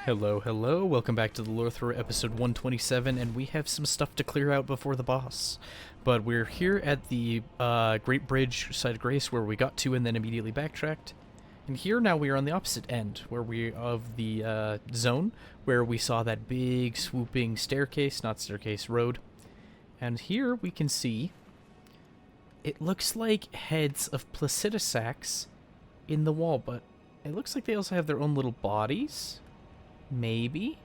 Hello, hello, welcome back to the Lorethrough episode 127, and we have some stuff to clear out before the boss. But we're here at the Great Bridge side of Grace where we got to and then immediately backtracked. And here now we are on the opposite end, where we of the zone, where we saw that big swooping staircase, not staircase, road. And here we can see, it looks like heads of Placidusax in the wall, but it looks like they also have their own little bodies. Maybe?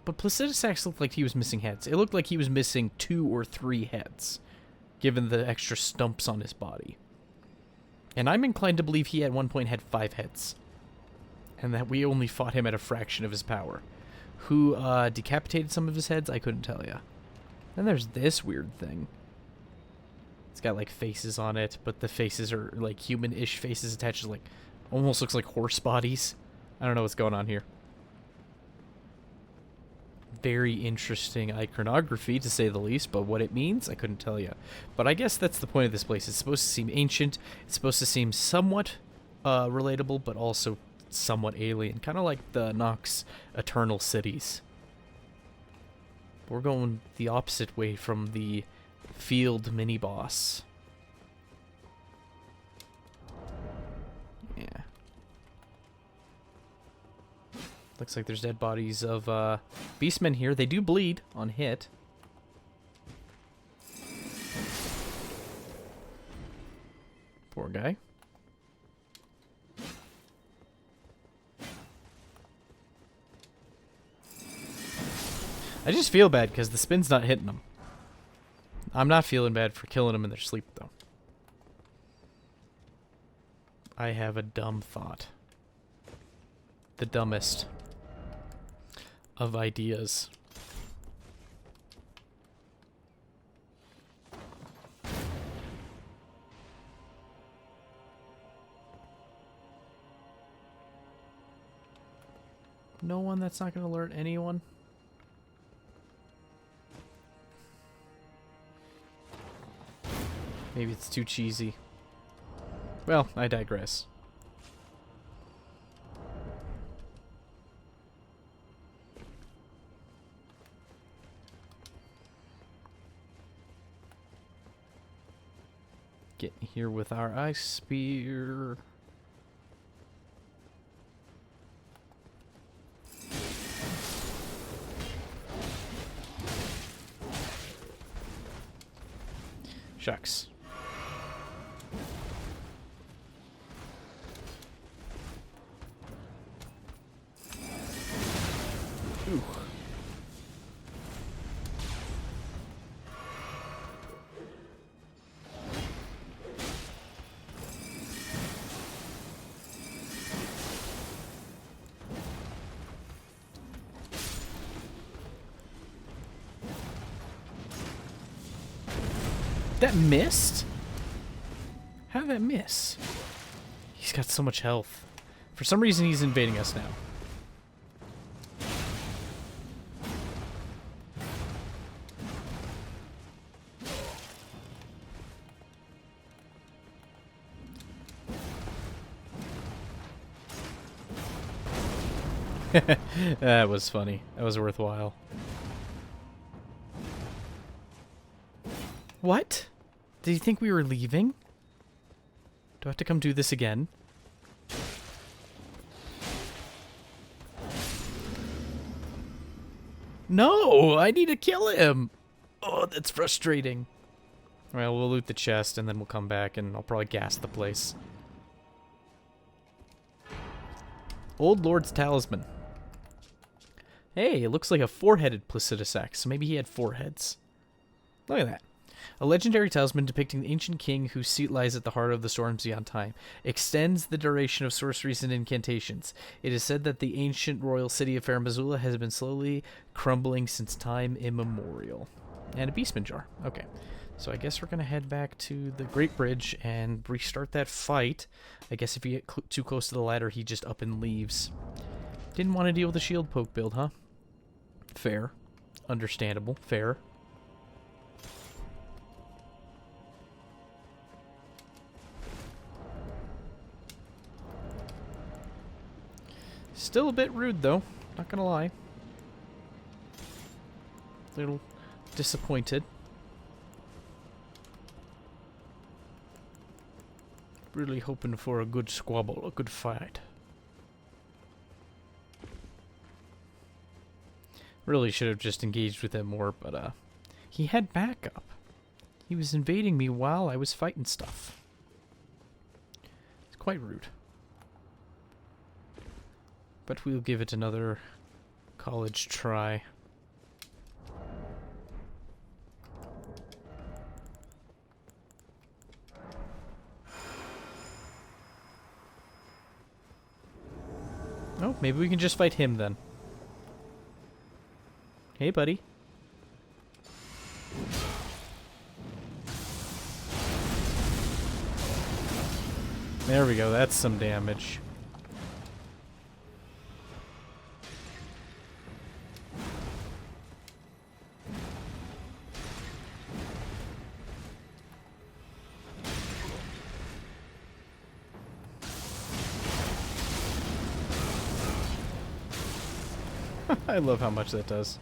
But Placidusax looked like he was missing heads. It looked like he was missing 2 or 3 heads, given the extra stumps on his body. And I'm inclined to believe he at one point had 5 heads. And that we only fought him at a fraction of his power. Who decapitated some of his heads? I couldn't tell ya. Then there's this weird thing. It's got like faces on it, but the faces are like human-ish faces attached to like, almost looks like horse bodies. I don't know what's going on here. Very interesting iconography, to say the least, but what it means, I couldn't tell you. But I guess that's the point of this place. It's supposed to seem ancient. It's supposed to seem somewhat relatable, but also somewhat alien. Kind of like the Nox Eternal Cities. We're going the opposite way from the field mini-boss. Yeah. Looks like there's dead bodies of beastmen here. They do bleed on hit. Poor guy. I just feel bad because the spin's not hitting them. I'm not feeling bad for killing them in their sleep, though. I have a dumb thought. The dumbest of ideas. No one that's not going to alert anyone? Maybe it's too cheesy. Well, I digress. Get here with our ice spear. Shucks. Ooh. That missed? How did that miss? He's got so much health. For some reason, he's invading us now. That was funny. That was worthwhile. What? Did you think we were leaving? Do I have to come do this again? No! I need to kill him! Oh, that's frustrating. Well, we'll loot the chest and then we'll come back and I'll probably gas the place. Old Lord's Talisman. Hey, it looks like a 4-headed Placidusax, so maybe he had 4 heads. Look at that. A legendary talisman depicting the ancient king whose seat lies at the heart of the storms beyond time. Extends the duration of sorceries and incantations. It is said that the ancient royal city of Farum Azula has been slowly crumbling since time immemorial. And a beastman jar. Okay. So I guess we're going to head back to the Great Bridge and restart that fight. I guess if you get too close to the ladder, he just up and leaves. Didn't want to deal with the shield poke build, huh? Fair. Understandable. Fair. Still a bit rude, though. Not gonna lie. A little disappointed. Really hoping for a good squabble, a good fight. Really should have just engaged with him more, but he had backup. He was invading me while I was fighting stuff. It's quite rude. But we'll give it another college try. Oh, maybe we can just fight him then. Hey, buddy. There we go, that's some damage. I love how much that does.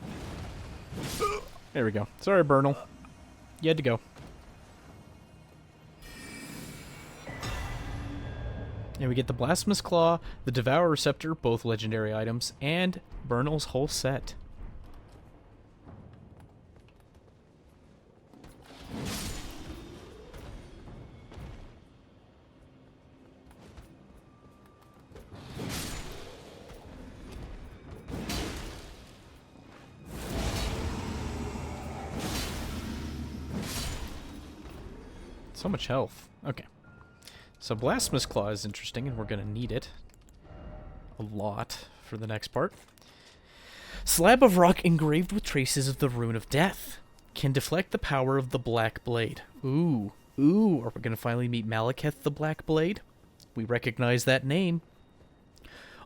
There we go. Sorry, Bernal. You had to go. And we get the Blasphemous Claw, the Devour Receptor, both legendary items, and Bernal's whole set. So much health. Okay. So Blasphemous Claw is interesting, and we're going to need it a lot for the next part. Slab of rock engraved with traces of the Rune of Death. Can deflect the power of the Black Blade. Ooh. Ooh. Are we going to finally meet Malekith the Black Blade? We recognize that name.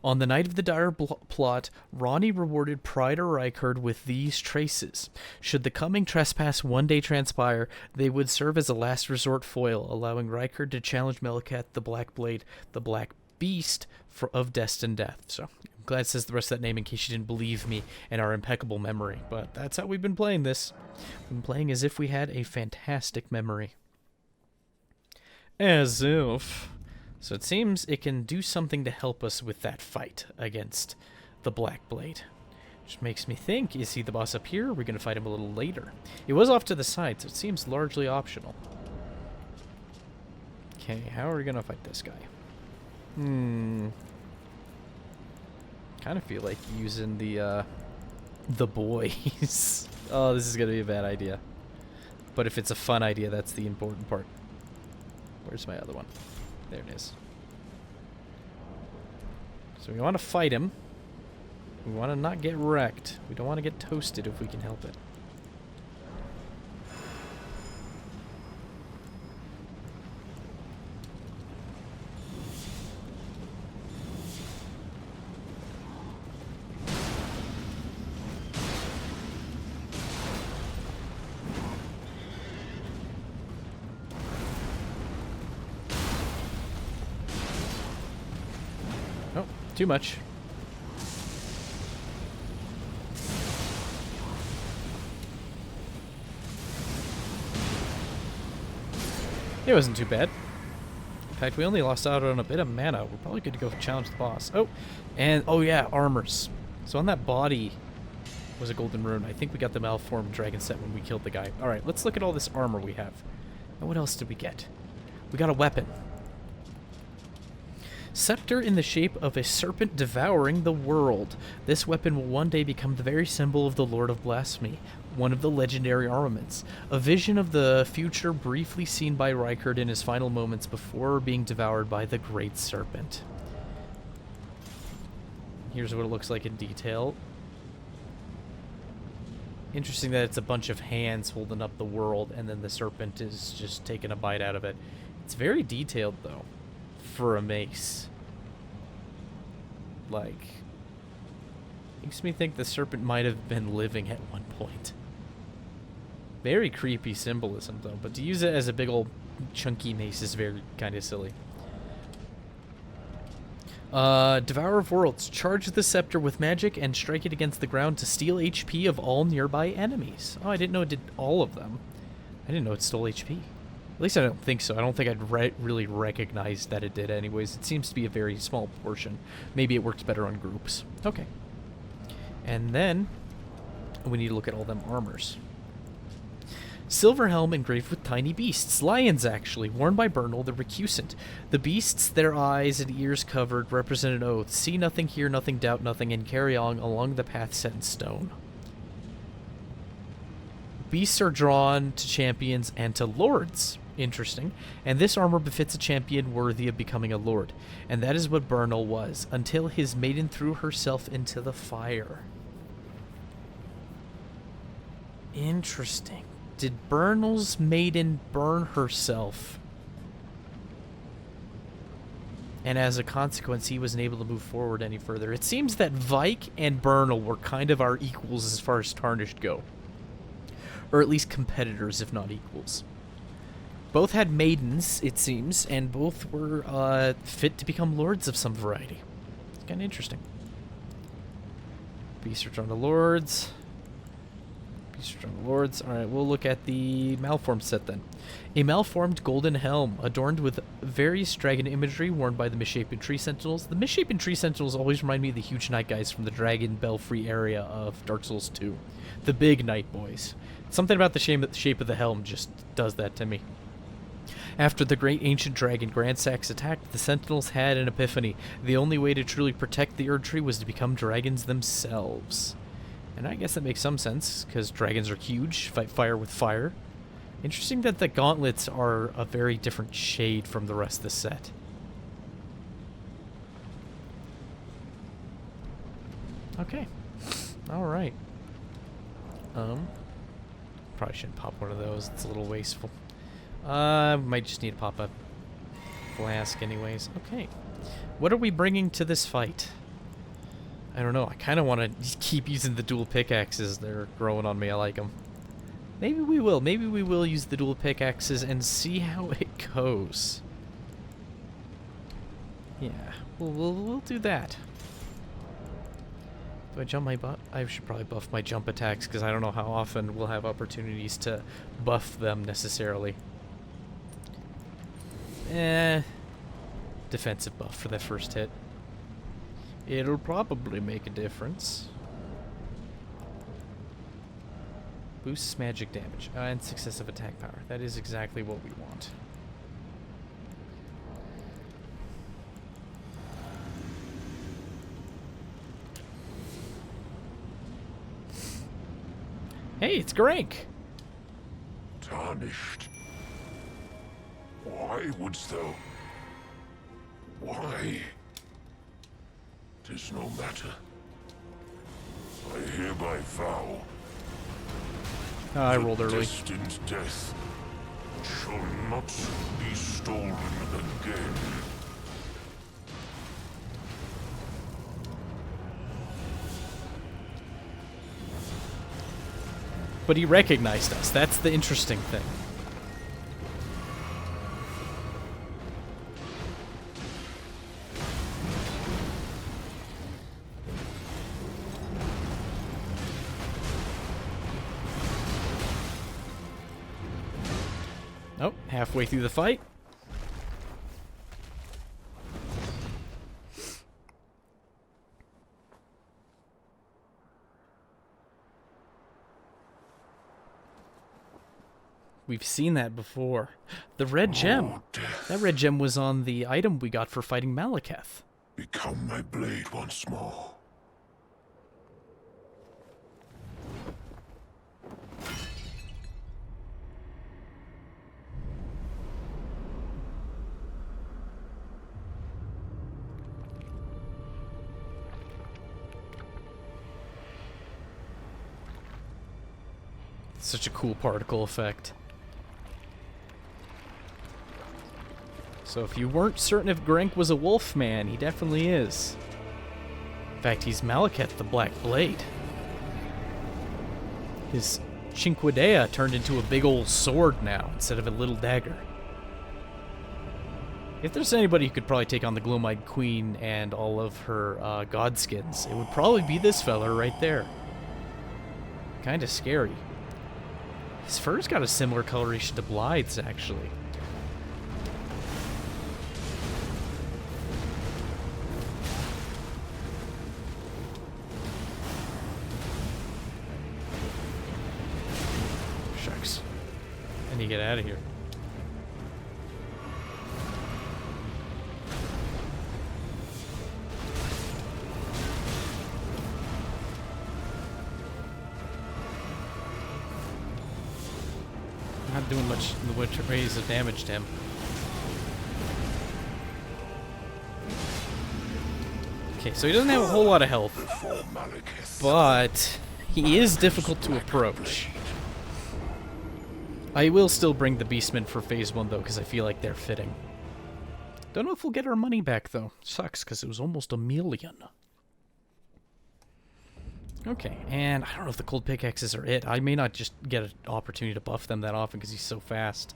On the night of the dire plot, Ronnie rewarded Pride or Rykard with these traces. Should the coming trespass one day transpire, they would serve as a last resort foil, allowing Rykard to challenge Malekith the Black Blade, the Black Beast of Destined Death. So, I'm glad it says the rest of that name in case you didn't believe me and our impeccable memory. But that's how we've been playing this. We've been playing as if we had a fantastic memory. As if... So it seems it can do something to help us with that fight against the Black Blade. Which makes me think, is he the boss up here, or are we going to fight him a little later? He was off to the side, so it seems largely optional. Okay, how are we going to fight this guy? Kind of feel like using the boys. Oh, this is going to be a bad idea. But if it's a fun idea, that's the important part. Where's my other one? There it is. So we want to fight him. We want to not get wrecked. We don't want to get toasted if we can help it. Too much. It wasn't too bad. In fact, we only lost out on a bit of mana. We're probably good to go challenge the boss. Oh, and oh yeah, armors. So on that body was a golden rune. I think we got the malformed dragon set when we killed the guy. All right, let's look at all this armor we have. And what else did we get? We got a weapon. Scepter in the shape of a serpent devouring the world. This weapon will one day become the very symbol of the Lord of Blasphemy, one of the legendary armaments. A vision of the future briefly seen by Rykard in his final moments before being devoured by the Great Serpent. Here's what it looks like in detail. Interesting that it's a bunch of hands holding up the world, and then the serpent is just taking a bite out of it. It's very detailed, though. For a mace. Like, makes me think the serpent might have been living at one point. Very creepy symbolism, though, but to use it as a big old chunky mace is very kind of silly. Devourer of Worlds. Charge the scepter with magic and strike it against the ground to steal HP of all nearby enemies. Oh, I didn't know it did all of them. I didn't know it stole HP. At least I don't think so. I don't think I'd really recognize that it did anyways. It seems to be a very small portion. Maybe it works better on groups. Okay. And then we need to look at all them armors. Silver helm engraved with tiny beasts. Lions, actually. Worn by Bernal, the recusant. The beasts, their eyes and ears covered, represent an oath. See nothing, hear nothing, doubt nothing, and carry on along the path set in stone. Beasts are drawn to champions and to lords. Interesting. And this armor befits a champion worthy of becoming a lord. And that is what Bernal was, until his maiden threw herself into the fire. Interesting. Did Bernal's maiden burn herself? And as a consequence, he wasn't able to move forward any further. It seems that Vike and Bernal were kind of our equals as far as Tarnished go. Or at least competitors, if not equals. Both had maidens, it seems, and both were fit to become lords of some variety. It's kind of interesting. Beasts are drawn to lords. Alright, we'll look at the malformed set then. A malformed golden helm, adorned with various dragon imagery worn by the misshapen tree sentinels. The misshapen tree sentinels always remind me of the huge knight guys from the dragon belfry area of Dark Souls 2. The big knight boys. Something about the shape of the helm just does that to me. After the great ancient dragon Grandsax attacked, the sentinels had an epiphany. The only way to truly protect the Erdtree was to become dragons themselves. And I guess that makes some sense, because dragons are huge, fight fire with fire. Interesting that the gauntlets are a very different shade from the rest of the set. Okay. Alright. Probably shouldn't pop one of those, it's a little wasteful. Might just need to pop a flask anyways. Okay. What are we bringing to this fight? I don't know. I kind of want to keep using the dual pickaxes. They're growing on me. I like them. Maybe we will. Maybe we will use the dual pickaxes and see how it goes. Yeah, we'll do that. Do I jump my butt? I should probably buff my jump attacks because I don't know how often we'll have opportunities to buff them necessarily. Defensive buff for that first hit. It'll probably make a difference. Boosts magic damage and successive attack power. That is exactly what we want. Hey, it's Grank! Tarnished. Why wouldst thou? Why? 'Tis no matter. I hereby vow. I rolled early. Destined death shall not be stolen again. But he recognized us. That's the interesting thing. Oh, halfway through the fight. We've seen that before. The red gem. That red gem was on the item we got for fighting Malekith. Become my blade once more. Such a cool particle effect. So if you weren't certain if Grank was a wolf man, he definitely is. In fact, he's Malekith the Black Blade. His Chinquidea turned into a big old sword now, instead of a little dagger. If there's anybody who could probably take on the Gloam-Eyed Queen and all of her godskins, it would probably be this fella right there. Kind of scary. His fur's got a similar coloration to Blythe's, actually. Shucks. I need to get out of here. Not doing much in the ways of damage to him. Okay, so he doesn't have a whole lot of health, but he is difficult to approach. I will still bring the Beastmen for Phase 1, though, because I feel like they're fitting. Don't know if we'll get our money back, though. Sucks, because it was almost $1 million. Okay, and I don't know if the cold pickaxes are it. I may not just get an opportunity to buff them that often because he's so fast.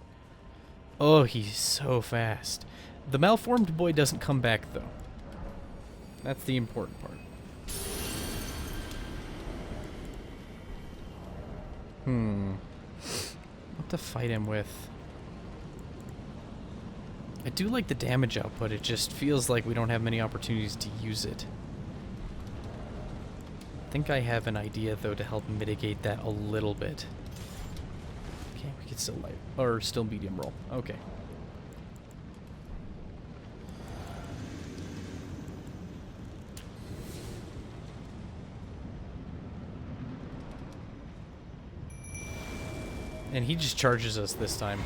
Oh, he's so fast. The malformed boy doesn't come back, though. That's the important part. What to fight him with? I do like the damage output. It just feels like we don't have many opportunities to use it. I think I have an idea, though, to help mitigate that a little bit. Okay, we can still light, or still medium roll. Okay. And he just charges us this time.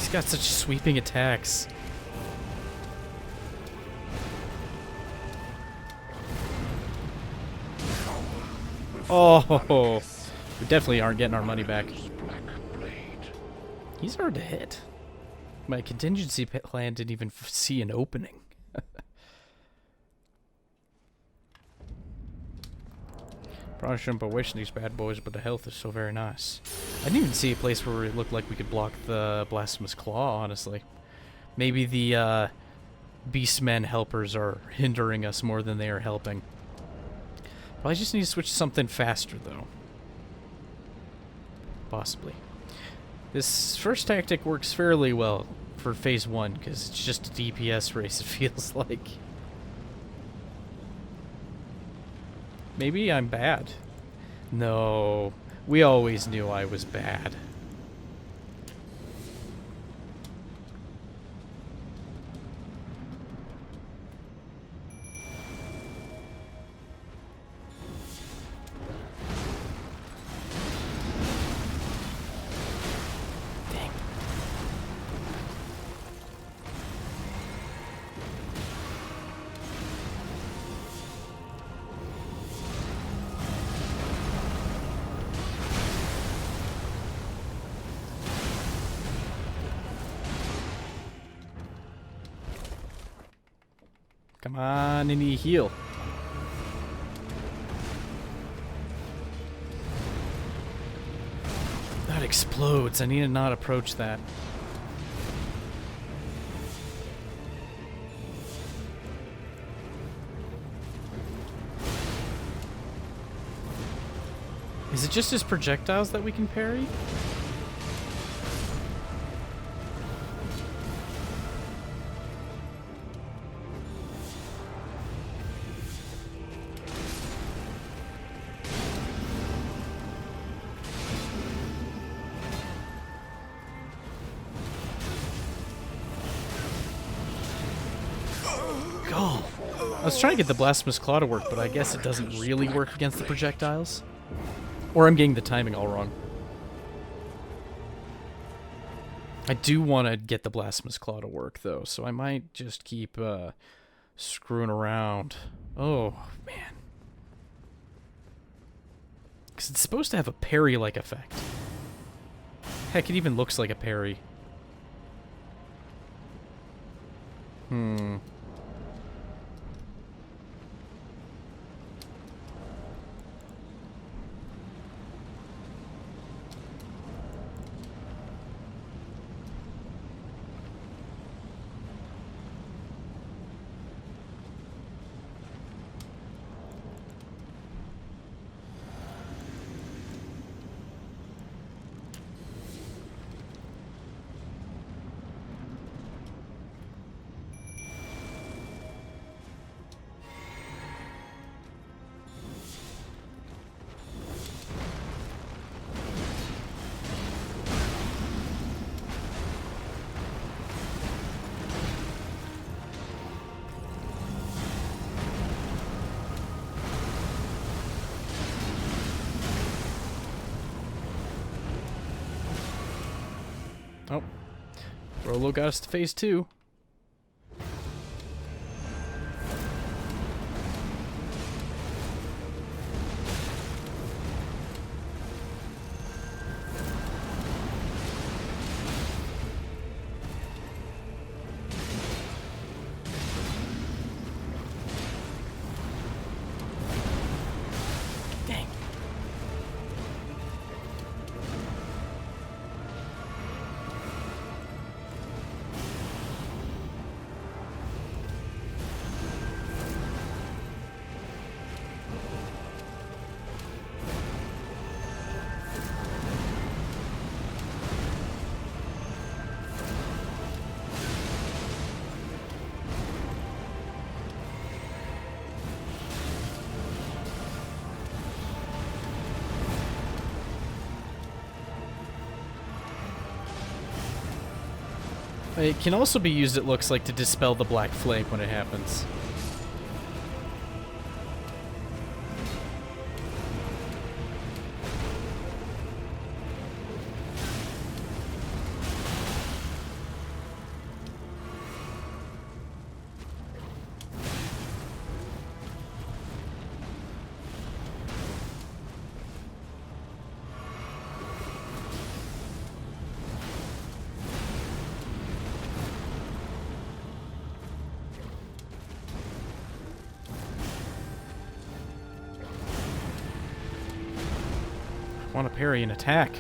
He's got such sweeping attacks. Oh, we definitely aren't getting our money back. He's hard to hit. My contingency plan didn't even see an opening. Probably shouldn't be wishing these bad boys, but the health is so very nice. I didn't even see a place where it looked like we could block the Blasphemous Claw, honestly. Maybe the Beastmen helpers are hindering us more than they are helping. Probably just need to switch to something faster, though. Possibly. This first tactic works fairly well for Phase 1, because it's just a DPS race, it feels like. Maybe I'm bad. No, we always knew I was bad. Dang. Come on, and heal. That explodes. I need to not approach that. Is it just his projectiles that we can parry? I was trying to get the Blasphemous Claw to work, but I guess it doesn't really work against the projectiles. Or I'm getting the timing all wrong. I do want to get the Blasphemous Claw to work, though, so I might just keep screwing around. Oh, man. Because it's supposed to have a parry-like effect. Heck, it even looks like a parry. Oh. Rolo got us to phase 2. Dang. It can also be used, it looks like, to dispel the black flame when it happens. I want to parry an attack.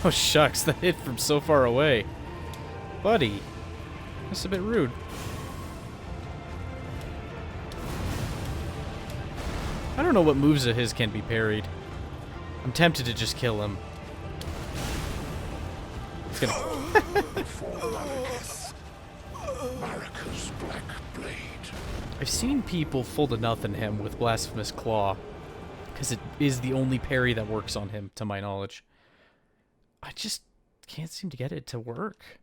Oh shucks, that hit from so far away. Buddy. That's a bit rude. I don't know what moves of his can be parried. I'm tempted to just kill him. It's gonna... Marika's black blade. I've seen people full to nothing him with Blasphemous Claw, because it is the only parry that works on him, to my knowledge. I just can't seem to get it to work.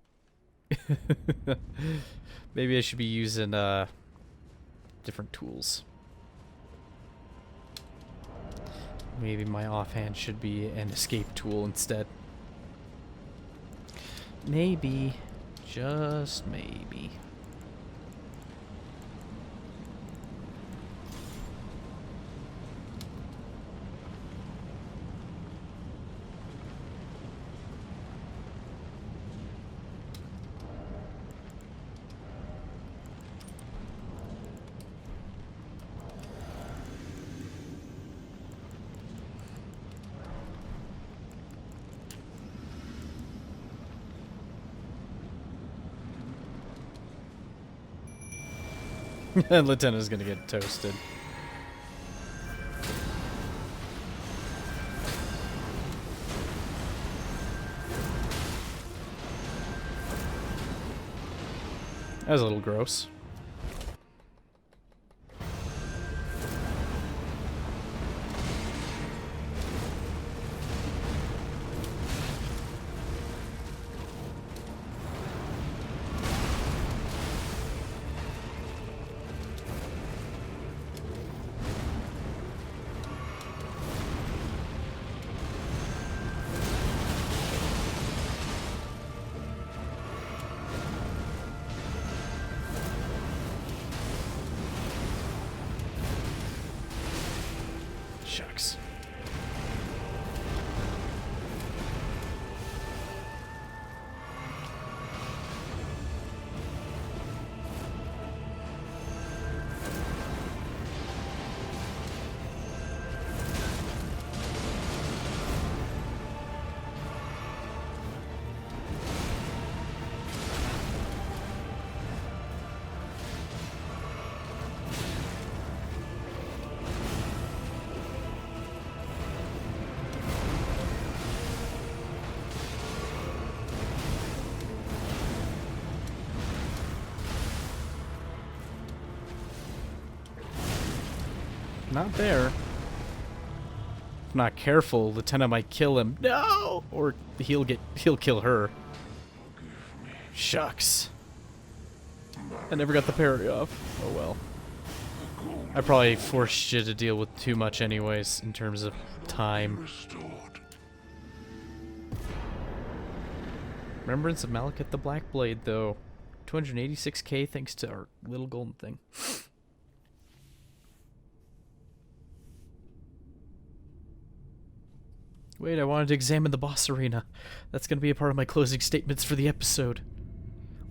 Maybe I should be using different tools. Maybe my offhand should be an escape tool instead. Maybe. Just maybe. Lieutenant's gonna get toasted. That was a little gross. Shucks. Not there. If not careful, Lieutenant might kill him. No! Or he'll kill her. Shucks. I never got the parry off. Oh well. I probably forced you to deal with too much anyways, in terms of time. Remembrance of Malekith the Black Blade, though. 286k thanks to our little golden thing. Wait, I wanted to examine the boss arena. That's going to be a part of my closing statements for the episode.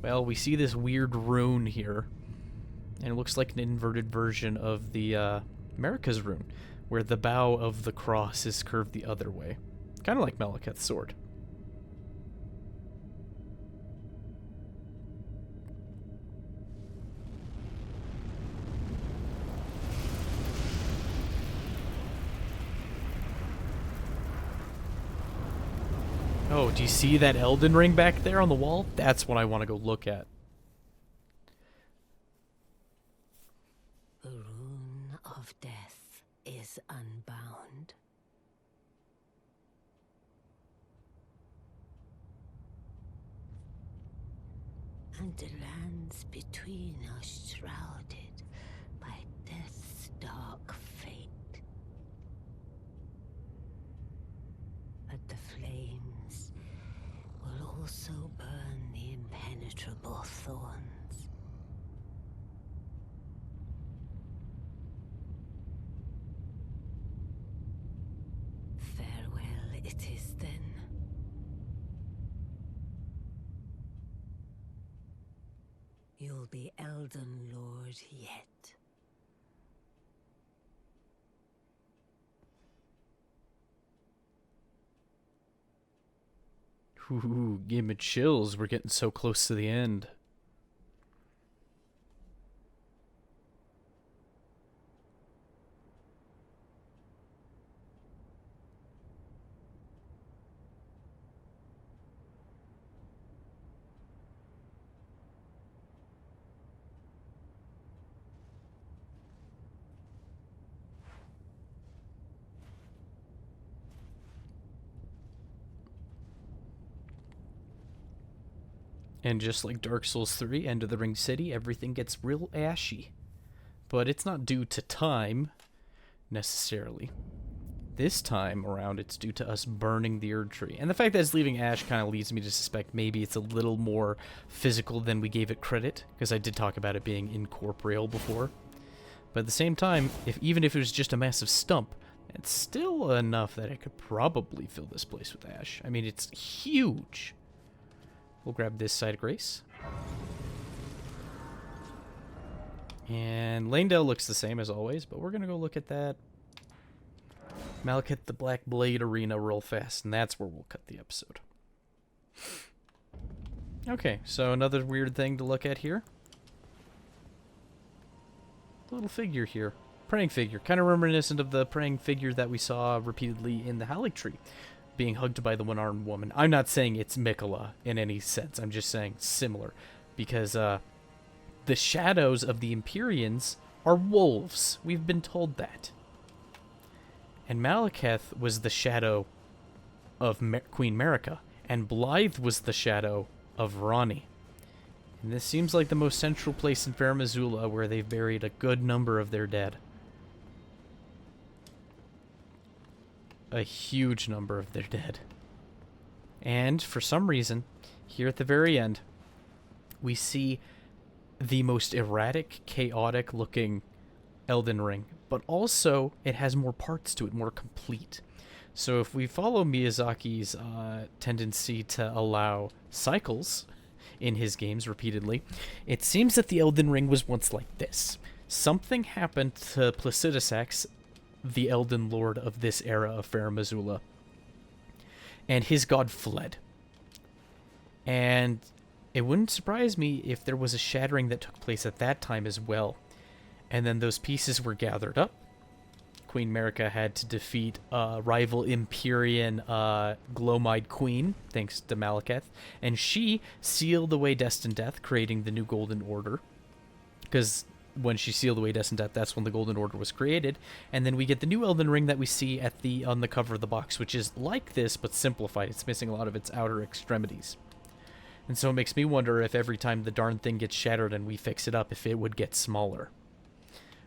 Well, we see this weird rune here. And it looks like an inverted version of the America's rune, where the bow of the cross is curved the other way. Kind of like Malekith's sword. Oh, do you see that Elden Ring back there on the wall? That's what I want to go look at. The rune of death is unbound. And the lands between are shrouded by death's dark fate. But the flames will also burn the impenetrable thorns. Farewell it is then. You'll be Elden Lord yet. Ooh, give me chills. We're getting so close to the end. And just like Dark Souls 3, End of the Ring City, everything gets real ashy. But it's not due to time, necessarily. This time around, it's due to us burning the Erd Tree. And the fact that it's leaving ash kind of leads me to suspect maybe it's a little more physical than we gave it credit, because I did talk about it being incorporeal before. But at the same time, even if it was just a massive stump, it's still enough that it could probably fill this place with ash. I mean, it's huge. We'll grab this side of grace. And Leyndell looks the same as always, but we're going to go look at that Malekith the Black Blade arena real fast, and that's where we'll cut the episode. Okay, so another weird thing to look at here. Little figure here. Praying figure. Kind of reminiscent of the praying figure that we saw repeatedly in the Halleck Tree, being hugged by the one-armed woman. I'm not saying it's Mikola in any sense. I'm just saying similar. Because the shadows of the Empyreans are wolves. We've been told that. And Malekith was the shadow of Queen Marika, and Blythe was the shadow of Ronnie. And this seems like the most central place in Farum Azula where they've buried a good number of their dead. A huge number of their dead. And for some reason, here at the very end, we see the most erratic, chaotic looking Elden Ring, but also it has more parts to it, more complete. So if we follow Miyazaki's tendency to allow cycles in his games repeatedly, it seems that the Elden Ring was once like this. Something happened to Placidusax, the Elden Lord of this era of Farum Azula, and his god fled. And it wouldn't surprise me if there was a shattering that took place at that time as well. And then those pieces were gathered up. Queen Marika had to defeat rival Empyrean Glomide Queen, thanks to Malekith, and she sealed away Destined Death, creating the new Golden Order. Because when she sealed away Destined Death, that's when the Golden Order was created. And then we get the new Elden Ring that we see on the cover of the box, which is like this, but simplified. It's missing a lot of its outer extremities. And so it makes me wonder if every time the darn thing gets shattered and we fix it up, if it would get smaller.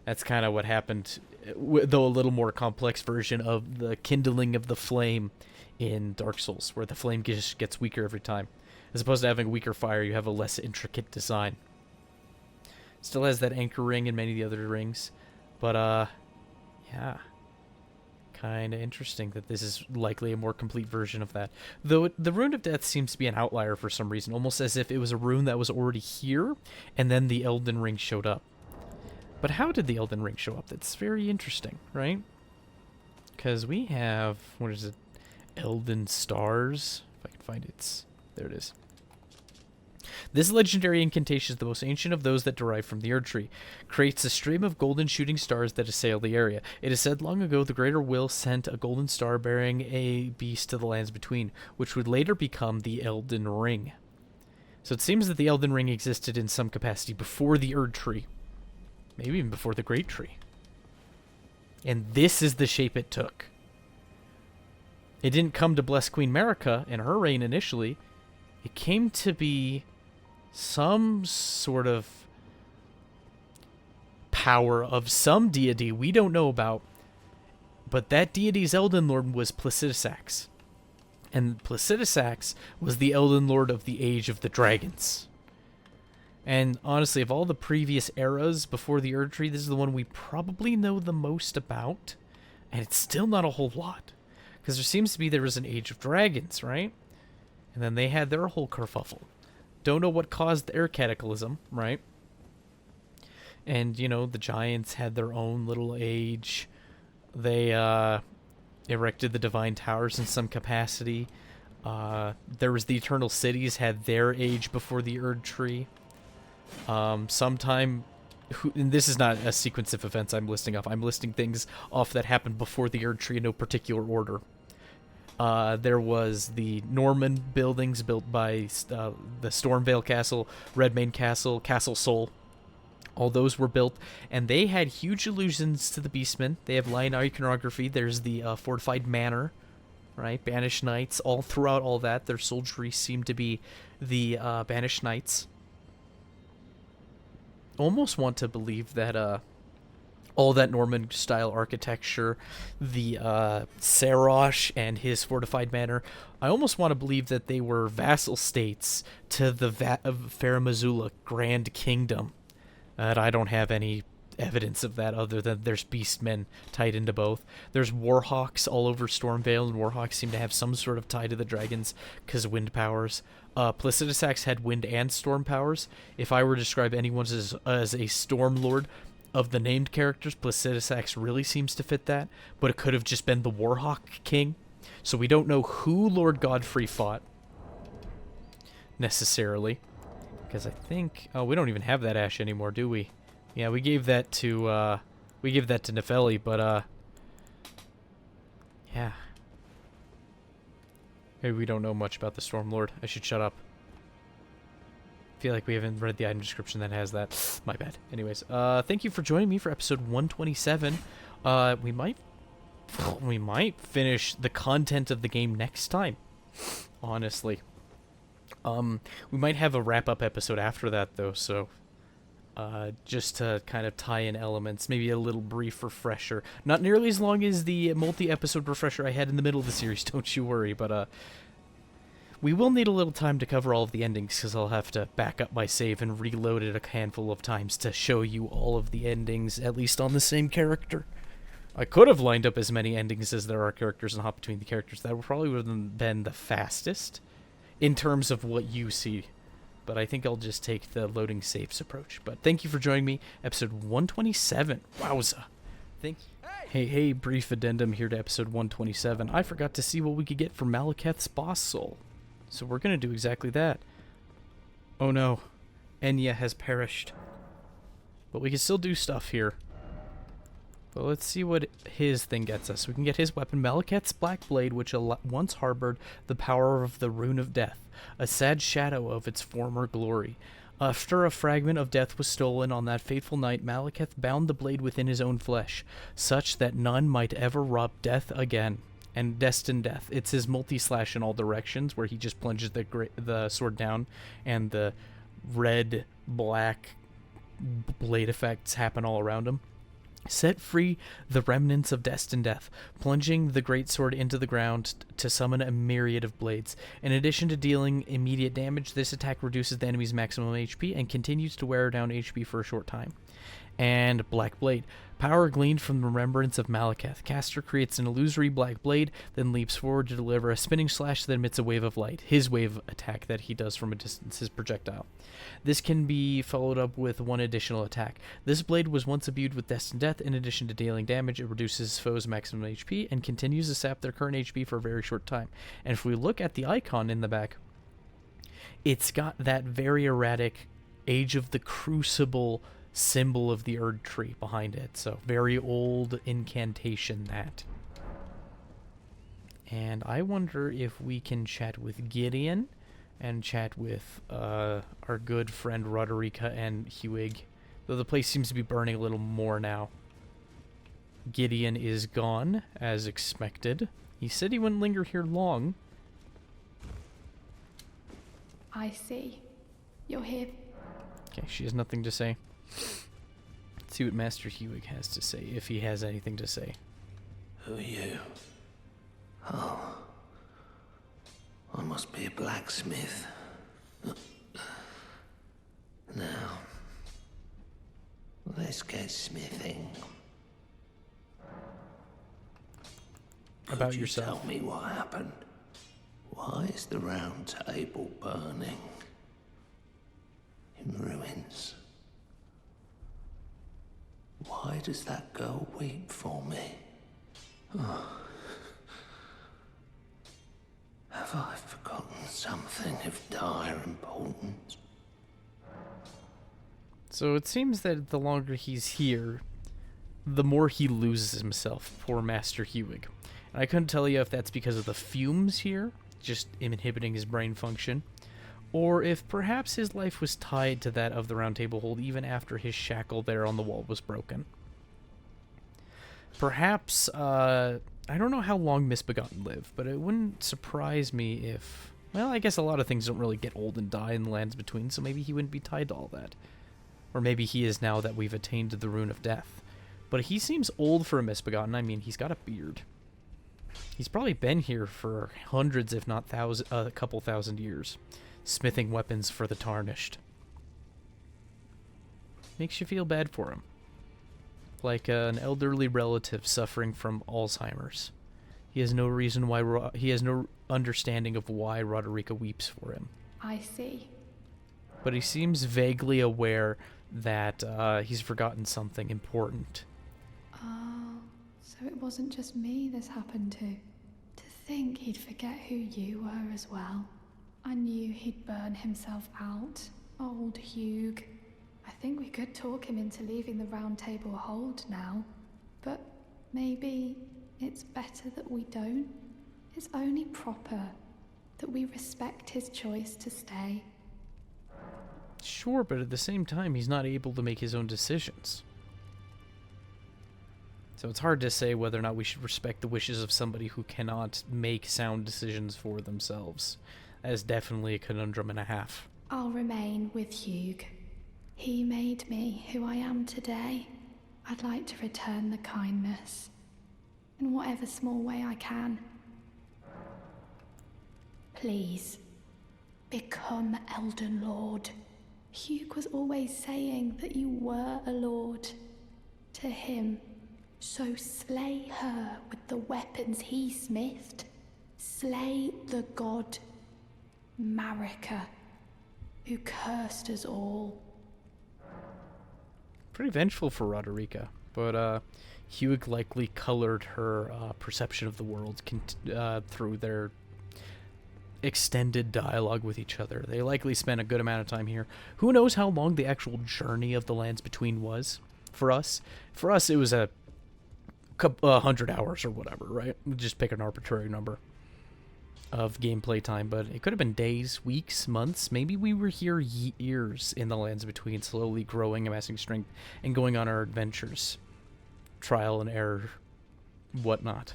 That's kind of what happened, though a little more complex version of the kindling of the flame in Dark Souls, where the flame just gets weaker every time. As opposed to having a weaker fire, you have a less intricate design. Still has that anchor ring and many of the other rings. But, yeah. Kind of interesting that this is likely a more complete version of that. Though the Rune of Death seems to be an outlier for some reason, almost as if it was a rune that was already here, and then the Elden Ring showed up. But how did the Elden Ring show up? That's very interesting, right? Because we have, what is it? Elden Stars? If I can find it. There it is. This legendary incantation is the most ancient of those that derive from the Erd Tree. Creates a stream of golden shooting stars that assail the area. It is said long ago the Greater Will sent a golden star bearing a beast to the lands between, which would later become the Elden Ring. So it seems that the Elden Ring existed in some capacity before the Erd Tree. Maybe even before the Great Tree. And this is the shape it took. It didn't come to bless Queen Marika in her reign initially. It came to be some sort of power of some deity we don't know about. But that deity's Elden Lord was Placidusax. And Placidusax was the Elden Lord of the Age of the Dragons. And honestly, of all the previous eras before the Erd Tree, this is the one we probably know the most about. And it's still not a whole lot. Because there was an Age of Dragons, right? And then they had their whole kerfuffle. Don't know what caused their cataclysm, right? And, you know, the Giants had their own little age. They erected the Divine Towers in some capacity. There was the Eternal Cities, had their age before the Erd Tree. And this is not a sequence of events I'm listing off. I'm listing things off that happened before the Erd Tree in no particular order. There was the Norman buildings built by the Stormvale Castle, Redmane Castle, Castle Sol. All those were built, and they had huge allusions to the Beastmen. They have Lion iconography. There's the fortified manor, right? Banished Knights. All throughout all that, their soldiery seemed to be the Banished Knights. Almost want to believe that all that Norman-style architecture, the Sarosh and his fortified manor, I almost want to believe that they were vassal states to the Farum Azula Grand Kingdom. I don't have any evidence of that other than there's beastmen tied into both. There's warhawks all over Stormvale, and warhawks seem to have some sort of tie to the dragons because of wind powers. Placidusax had wind and storm powers. If I were to describe anyone as a storm lord of the named characters, Placidusax really seems to fit that, but it could have just been the warhawk king. So we don't know who Lord Godfrey fought necessarily, because I think we don't even have that ash anymore, do we? Yeah, we gave that to Nefeli, but yeah. Maybe we don't know much about the Stormlord. I should shut up. feel like we haven't read the item description that has that. My bad. Anyways, thank you for joining me for episode 127. We might finish the content of the game next time. Honestly. We might have a wrap-up episode after that, though, so just to kind of tie in elements, maybe a little brief refresher. Not nearly as long as the multi-episode refresher I had in the middle of the series, don't you worry, but we will need a little time to cover all of the endings, because I'll have to back up my save and reload it a handful of times to show you all of the endings, at least on the same character. I could have lined up as many endings as there are characters and hop between the characters. That probably would have been the fastest in terms of what you see. But I think I'll just take the loading saves approach. But thank you for joining me. Episode 127. Wowza. Hey, brief addendum here to episode 127. I forgot to see what we could get for Malekith's boss soul. So we're going to do exactly that. Oh no. Enya has perished. But we can still do stuff here. But let's see what his thing gets us. We can get his weapon, Malekith's Black Blade, which once harbored the power of the Rune of Death, a sad shadow of its former glory. After a fragment of death was stolen on that fateful night, Malekith bound the blade within his own flesh, such that none might ever rob death again. And destined death. It's his multi-slash in all directions, where he just plunges the sword down, and the red-black blade effects happen all around him. Set free the remnants of destined death, plunging the greatsword into the ground to summon a myriad of blades. In addition to dealing immediate damage, this attack reduces the enemy's maximum HP and continues to wear down HP for a short time. And Black Blade. Power gleaned from the remembrance of Malekith. Caster creates an illusory black blade, then leaps forward to deliver a spinning slash that emits a wave of light. His wave attack that he does from a distance, his projectile. This can be followed up with one additional attack. This blade was once imbued with destined death. In addition to dealing damage, it reduces foes' maximum HP and continues to sap their current HP for a very short time. And if we look at the icon in the back, it's got that very erratic Age of the Crucible symbol of the Erd tree behind it. So very old incantation, that. And I wonder if we can chat with Gideon and chat with our good friend Roderica and Hewig. Though the place seems to be burning a little more now. Gideon is gone, as expected. He said he wouldn't linger here long. I see. You're here. Okay, she has nothing to say. Let's see what Master Hewig has to say, if he has anything to say. Who are you? Oh. I must be a blacksmith. Now, let's get smithing. About Could you yourself. tell me what happened? Why is the round table burning? In ruins. Why does that girl weep for me? Oh. Have I forgotten something of dire importance? So it seems that the longer he's here, the more he loses himself, poor Master Hewig. And I couldn't tell you if that's because of the fumes here, just inhibiting his brain function, or if perhaps his life was tied to that of the Round Table Hold even after his shackle there on the wall was broken. Perhaps, I don't know how long Misbegotten lived, but it wouldn't surprise me if... Well, I guess a lot of things don't really get old and die in the lands between, so maybe he wouldn't be tied to all that. Or maybe he is now that we've attained the Rune of Death. But he seems old for a Misbegotten. I mean, he's got a beard. He's probably been here for hundreds, if not a couple thousand years, smithing weapons for the Tarnished. Makes you feel bad for him. Like an elderly relative suffering from Alzheimer's. He has no reason why he has no understanding of why Roderica weeps for him. I see. But he seems vaguely aware that he's forgotten something important. Oh, so it wasn't just me this happened to. To think he'd forget who you were as well. I knew he'd burn himself out. Old Hugh. I think we could talk him into leaving the Round Table Hold now. But maybe it's better that we don't. It's only proper that we respect his choice to stay. Sure, but at the same time, he's not able to make his own decisions. So it's hard to say whether or not we should respect the wishes of somebody who cannot make sound decisions for themselves. That is definitely a conundrum and a half. I'll remain with Hugh. He made me who I am today. I'd like to return the kindness, in whatever small way I can. Please, become Elden Lord. Hugh was always saying that you were a lord to him. So slay her with the weapons he smithed. Slay the god Marika, who cursed us all. Pretty vengeful for Roderica, but Hugh likely colored her perception of the world through their extended dialogue with each other. They likely spent a good amount of time here. Who knows how long the actual journey of the Lands Between was for us? For us, it was a couple 100 hours or whatever, right? We just pick an arbitrary number of gameplay time, but it could have been days, weeks, months. Maybe we were here years in the Lands Between, slowly growing, amassing strength, and going on our adventures. Trial and error, whatnot.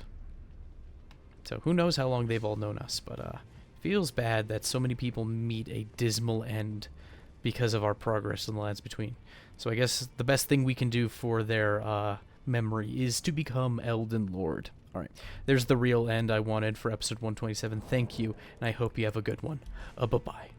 So who knows how long they've all known us, but feels bad that so many people meet a dismal end because of our progress in the Lands Between. So I guess the best thing we can do for their memory is to become Elden Lord. Alright, there's the real end I wanted for episode 127. Thank you, and I hope you have a good one. Bye-bye.